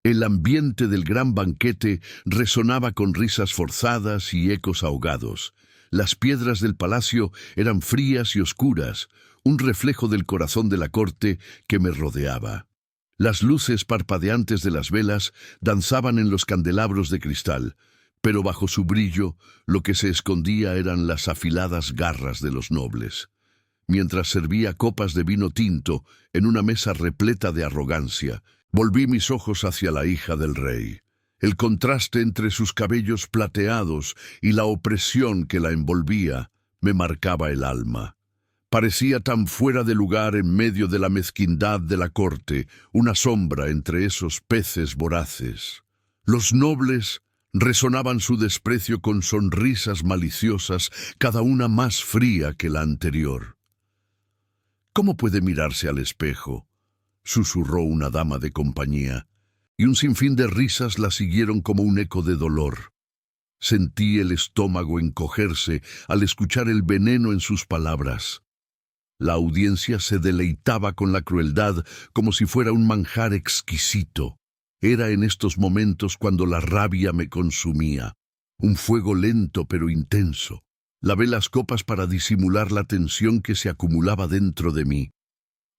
El ambiente del gran banquete resonaba con risas forzadas y ecos ahogados. Las piedras del palacio eran frías y oscuras, un reflejo del corazón de la corte que me rodeaba. Las luces parpadeantes de las velas danzaban en los candelabros de cristal, pero bajo su brillo lo que se escondía eran las afiladas garras de los nobles. Mientras servía copas de vino tinto en una mesa repleta de arrogancia, volví mis ojos hacia la hija del rey. El contraste entre sus cabellos plateados y la opresión que la envolvía me marcaba el alma. Parecía tan fuera de lugar en medio de la mezquindad de la corte, una sombra entre esos peces voraces. Los nobles resonaban su desprecio con sonrisas maliciosas, cada una más fría que la anterior. «¿Cómo puede mirarse al espejo?», susurró una dama de compañía, y un sinfín de risas la siguieron como un eco de dolor. Sentí el estómago encogerse al escuchar el veneno en sus palabras. La audiencia se deleitaba con la crueldad como si fuera un manjar exquisito. Era en estos momentos cuando la rabia me consumía, un fuego lento pero intenso. Lavé las copas para disimular la tensión que se acumulaba dentro de mí.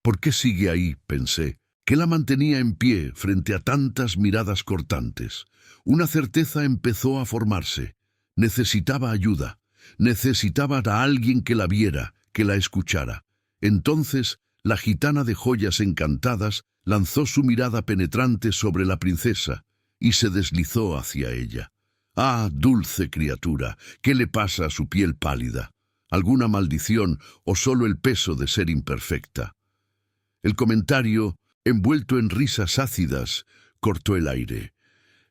«¿Por qué sigue ahí?», pensé. ¿Qué la mantenía en pie frente a tantas miradas cortantes? Una certeza empezó a formarse. Necesitaba ayuda. Necesitaba a alguien que la viera, que la escuchara. Entonces, la gitana de joyas encantadas lanzó su mirada penetrante sobre la princesa y se deslizó hacia ella. «Ah, dulce criatura, ¿qué le pasa a su piel pálida? ¿Alguna maldición o solo el peso de ser imperfecta?». El comentario, envuelto en risas ácidas, cortó el aire.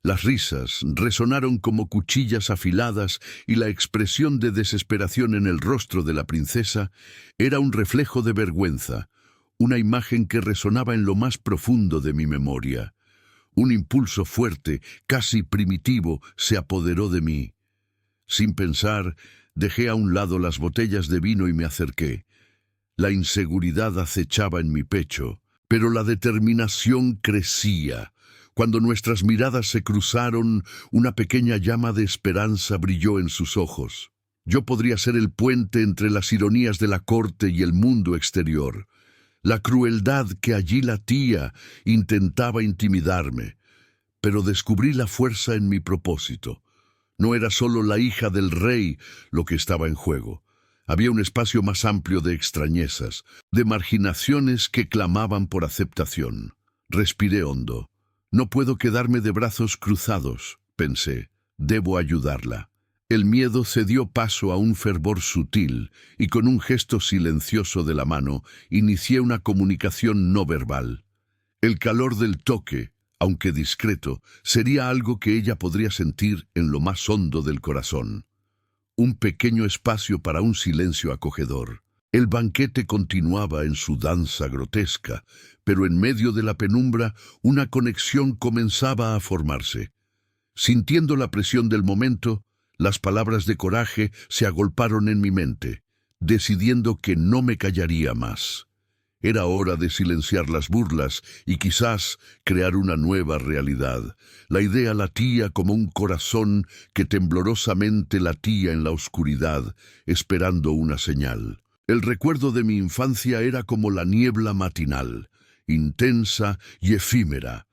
Las risas resonaron como cuchillas afiladas y la expresión de desesperación en el rostro de la princesa era un reflejo de vergüenza, una imagen que resonaba en lo más profundo de mi memoria. Un impulso fuerte, casi primitivo, se apoderó de mí. Sin pensar, dejé a un lado las botellas de vino y me acerqué. La inseguridad acechaba en mi pecho, pero la determinación crecía. Cuando nuestras miradas se cruzaron, una pequeña llama de esperanza brilló en sus ojos. Yo podría ser el puente entre las ironías de la corte y el mundo exterior. La crueldad que allí latía intentaba intimidarme, pero descubrí la fuerza en mi propósito. No era solo la hija del rey lo que estaba en juego. Había un espacio más amplio de extrañezas, de marginaciones que clamaban por aceptación. Respiré hondo. «No puedo quedarme de brazos cruzados», pensé. «Debo ayudarla». El miedo cedió paso a un fervor sutil, y con un gesto silencioso de la mano, inicié una comunicación no verbal. El calor del toque, aunque discreto, sería algo que ella podría sentir en lo más hondo del corazón. Un pequeño espacio para un silencio acogedor. El banquete continuaba en su danza grotesca, pero en medio de la penumbra una conexión comenzaba a formarse. Sintiendo la presión del momento, las palabras de coraje se agolparon en mi mente, decidiendo que no me callaría más. Era hora de silenciar las burlas y quizás crear una nueva realidad. La idea latía como un corazón que temblorosamente latía en la oscuridad, esperando una señal. El recuerdo de mi infancia era como la niebla matinal, intensa y efímera.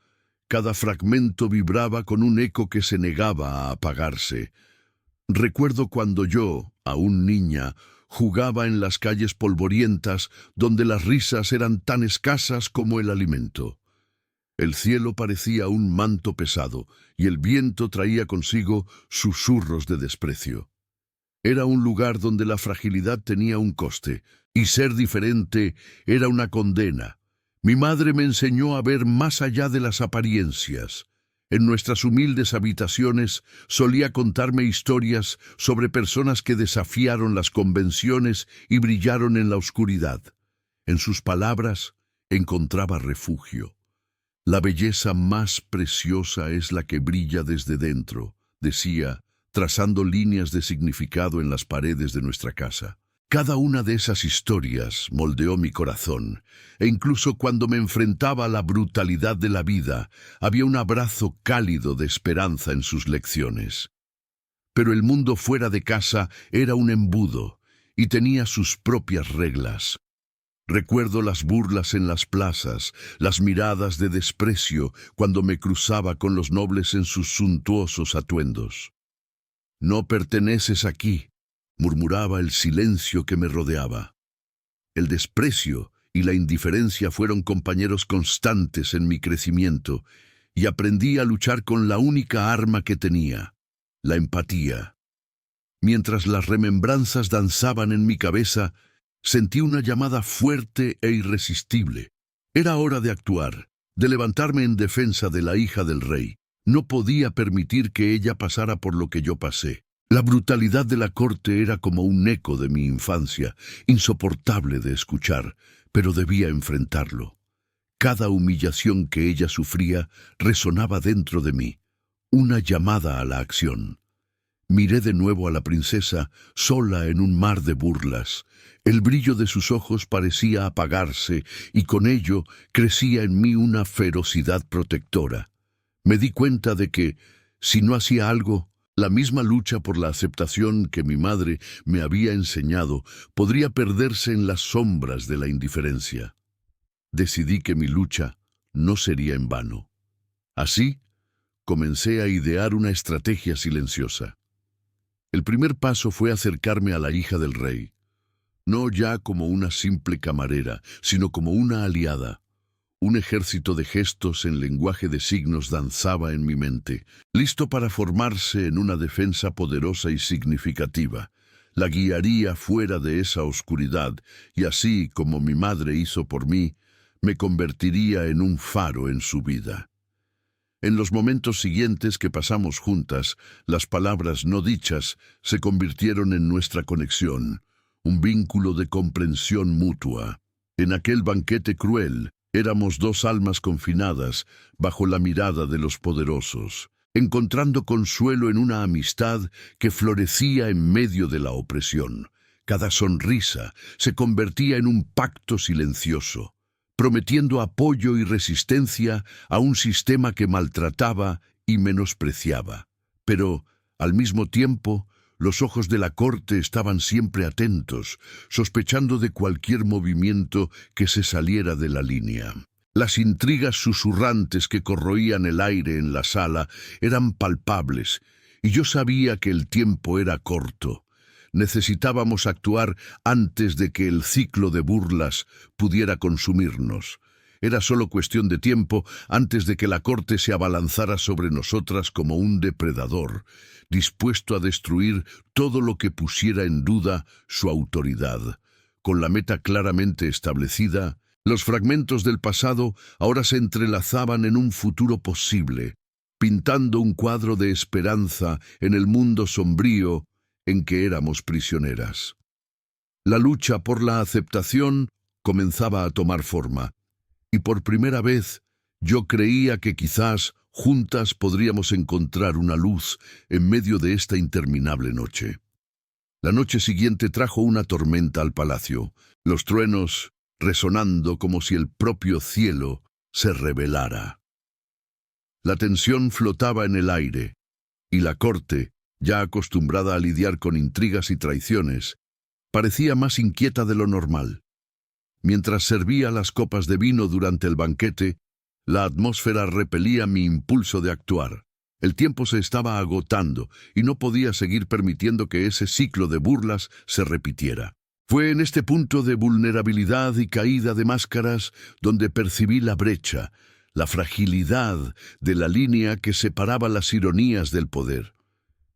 Cada fragmento vibraba con un eco que se negaba a apagarse. Recuerdo cuando yo, aún niña, jugaba en las calles polvorientas donde las risas eran tan escasas como el alimento. El cielo parecía un manto pesado y el viento traía consigo susurros de desprecio. Era un lugar donde la fragilidad tenía un coste y ser diferente era una condena. Mi madre me enseñó a ver más allá de las apariencias. En nuestras humildes habitaciones solía contarme historias sobre personas que desafiaron las convenciones y brillaron en la oscuridad. En sus palabras encontraba refugio. «La belleza más preciosa es la que brilla desde dentro», decía, trazando líneas de significado en las paredes de nuestra casa. Cada una de esas historias moldeó mi corazón, e incluso cuando me enfrentaba a la brutalidad de la vida, había un abrazo cálido de esperanza en sus lecciones. Pero el mundo fuera de casa era un embudo, y tenía sus propias reglas. Recuerdo las burlas en las plazas, las miradas de desprecio cuando me cruzaba con los nobles en sus suntuosos atuendos. «No perteneces aquí», murmuraba el silencio que me rodeaba. El desprecio y la indiferencia fueron compañeros constantes en mi crecimiento, y aprendí a luchar con la única arma que tenía, la empatía. Mientras las remembranzas danzaban en mi cabeza, sentí una llamada fuerte e irresistible. Era hora de actuar, de levantarme en defensa de la hija del rey. No podía permitir que ella pasara por lo que yo pasé. La brutalidad de la corte era como un eco de mi infancia, insoportable de escuchar, pero debía enfrentarlo. Cada humillación que ella sufría resonaba dentro de mí, una llamada a la acción. Miré de nuevo a la princesa, sola en un mar de burlas. El brillo de sus ojos parecía apagarse, y con ello crecía en mí una ferocidad protectora. Me di cuenta de que, si no hacía algo, la misma lucha por la aceptación que mi madre me había enseñado podría perderse en las sombras de la indiferencia. Decidí que mi lucha no sería en vano. Así, comencé a idear una estrategia silenciosa. El primer paso fue acercarme a la hija del rey, no ya como una simple camarera, sino como una aliada. Un ejército de gestos en lenguaje de signos danzaba en mi mente, listo para formarse en una defensa poderosa y significativa. La guiaría fuera de esa oscuridad, y así como mi madre hizo por mí, me convertiría en un faro en su vida. En los momentos siguientes que pasamos juntas, las palabras no dichas se convirtieron en nuestra conexión, un vínculo de comprensión mutua. En aquel banquete cruel, éramos dos almas confinadas bajo la mirada de los poderosos, encontrando consuelo en una amistad que florecía en medio de la opresión. Cada sonrisa se convertía en un pacto silencioso, prometiendo apoyo y resistencia a un sistema que maltrataba y menospreciaba. Pero, al mismo tiempo, los ojos de la corte estaban siempre atentos, sospechando de cualquier movimiento que se saliera de la línea. Las intrigas susurrantes que corroían el aire en la sala eran palpables, y yo sabía que el tiempo era corto. Necesitábamos actuar antes de que el ciclo de burlas pudiera consumirnos. Era solo cuestión de tiempo antes de que la corte se abalanzara sobre nosotras como un depredador, dispuesto a destruir todo lo que pusiera en duda su autoridad. Con la meta claramente establecida, los fragmentos del pasado ahora se entrelazaban en un futuro posible, pintando un cuadro de esperanza en el mundo sombrío en que éramos prisioneras. La lucha por la aceptación comenzaba a tomar forma, y por primera vez yo creía que quizás juntas podríamos encontrar una luz en medio de esta interminable noche. La noche siguiente trajo una tormenta al palacio, los truenos resonando como si el propio cielo se rebelara. La tensión flotaba en el aire, y la corte, ya acostumbrada a lidiar con intrigas y traiciones, parecía más inquieta de lo normal. Mientras servía las copas de vino durante el banquete, la atmósfera repelía mi impulso de actuar. El tiempo se estaba agotando y no podía seguir permitiendo que ese ciclo de burlas se repitiera. Fue en este punto de vulnerabilidad y caída de máscaras donde percibí la brecha, la fragilidad de la línea que separaba las ironías del poder.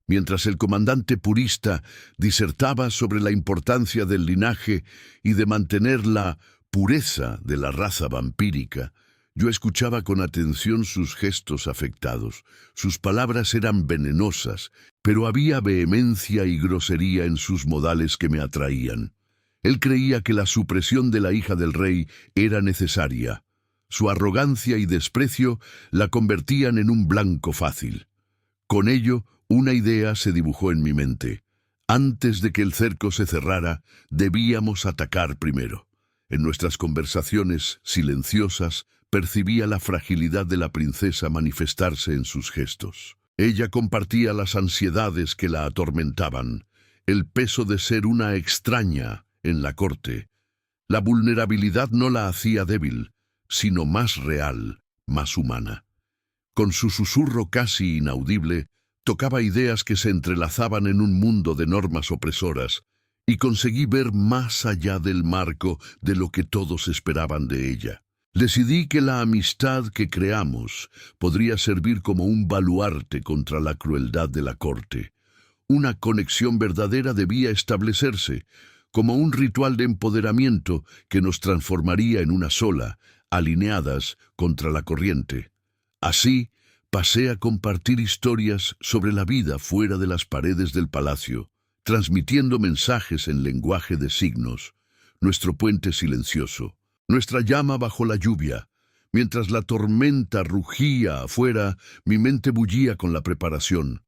Mientras el comandante purista disertaba sobre la importancia del linaje y de mantener la pureza de la raza vampírica, yo escuchaba con atención sus gestos afectados. Sus palabras eran venenosas, pero había vehemencia y grosería en sus modales que me atraían. Él creía que la supresión de la hija del rey era necesaria. Su arrogancia y desprecio la convertían en un blanco fácil. Con ello, una idea se dibujó en mi mente. Antes de que el cerco se cerrara, debíamos atacar primero. En nuestras conversaciones silenciosas, percibía la fragilidad de la princesa manifestarse en sus gestos. Ella compartía las ansiedades que la atormentaban, el peso de ser una extraña en la corte. La vulnerabilidad no la hacía débil, sino más real, más humana. Con su susurro casi inaudible, tocaba ideas que se entrelazaban en un mundo de normas opresoras, y conseguí ver más allá del marco de lo que todos esperaban de ella. Decidí que la amistad que creamos podría servir como un baluarte contra la crueldad de la corte. Una conexión verdadera debía establecerse, como un ritual de empoderamiento que nos transformaría en una sola, alineadas contra la corriente. Así, pasé a compartir historias sobre la vida fuera de las paredes del palacio, transmitiendo mensajes en lenguaje de signos, nuestro puente silencioso, nuestra llama bajo la lluvia. Mientras la tormenta rugía afuera, mi mente bullía con la preparación.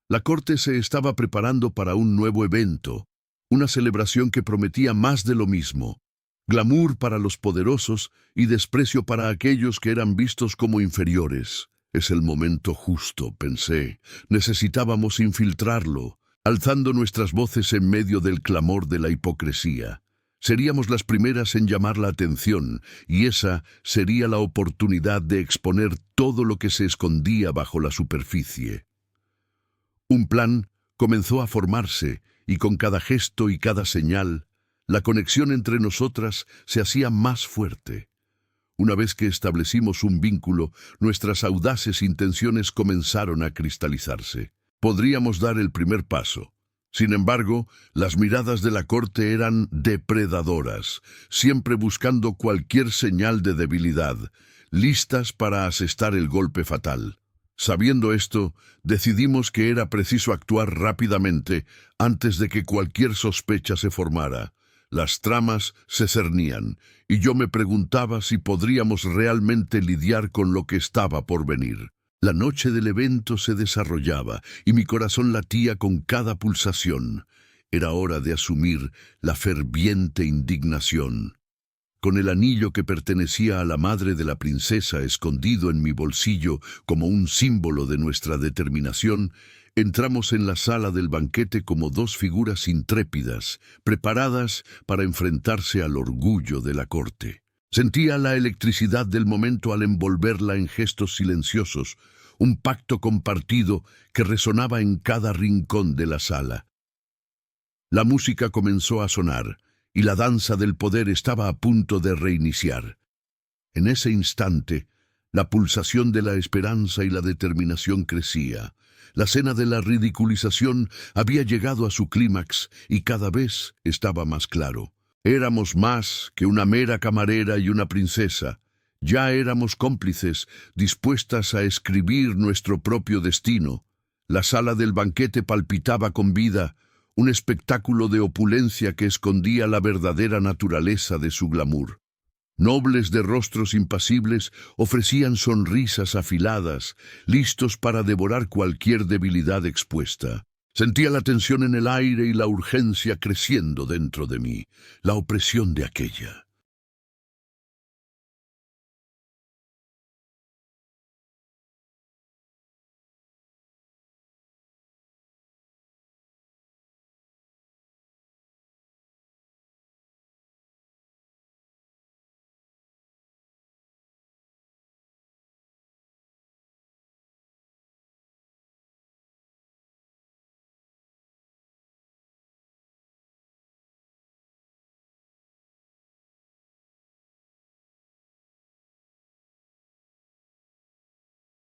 La corte se estaba preparando para un nuevo evento, una celebración que prometía más de lo mismo, glamour para los poderosos y desprecio para aquellos que eran vistos como inferiores. Es el momento justo, pensé. Necesitábamos infiltrarlo, alzando nuestras voces en medio del clamor de la hipocresía. Seríamos las primeras en llamar la atención, y esa sería la oportunidad de exponer todo lo que se escondía bajo la superficie. Un plan comenzó a formarse, y con cada gesto y cada señal, la conexión entre nosotras se hacía más fuerte. Una vez que establecimos un vínculo, nuestras audaces intenciones comenzaron a cristalizarse. Podríamos dar el primer paso. Sin embargo, las miradas de la corte eran depredadoras, siempre buscando cualquier señal de debilidad, listas para asestar el golpe fatal. Sabiendo esto, decidimos que era preciso actuar rápidamente antes de que cualquier sospecha se formara. Las tramas se cernían, y yo me preguntaba si podríamos realmente lidiar con lo que estaba por venir. La noche del evento se desarrollaba, y mi corazón latía con cada pulsación. Era hora de asumir la ferviente indignación. Con el anillo que pertenecía a la madre de la princesa escondido en mi bolsillo como un símbolo de nuestra determinación, entramos en la sala del banquete como dos figuras intrépidas, preparadas para enfrentarse al orgullo de la corte. Sentía la electricidad del momento al envolverla en gestos silenciosos, un pacto compartido que resonaba en cada rincón de la sala. La música comenzó a sonar, y la danza del poder estaba a punto de reiniciar. En ese instante, la pulsación de la esperanza y la determinación crecía. La cena de la ridiculización había llegado a su clímax y cada vez estaba más claro. Éramos más que una mera camarera y una princesa. Ya éramos cómplices, dispuestas a escribir nuestro propio destino. La sala del banquete palpitaba con vida, un espectáculo de opulencia que escondía la verdadera naturaleza de su glamour. Nobles de rostros impasibles ofrecían sonrisas afiladas, listos para devorar cualquier debilidad expuesta. Sentía la tensión en el aire y la urgencia creciendo dentro de mí, la opresión de aquella.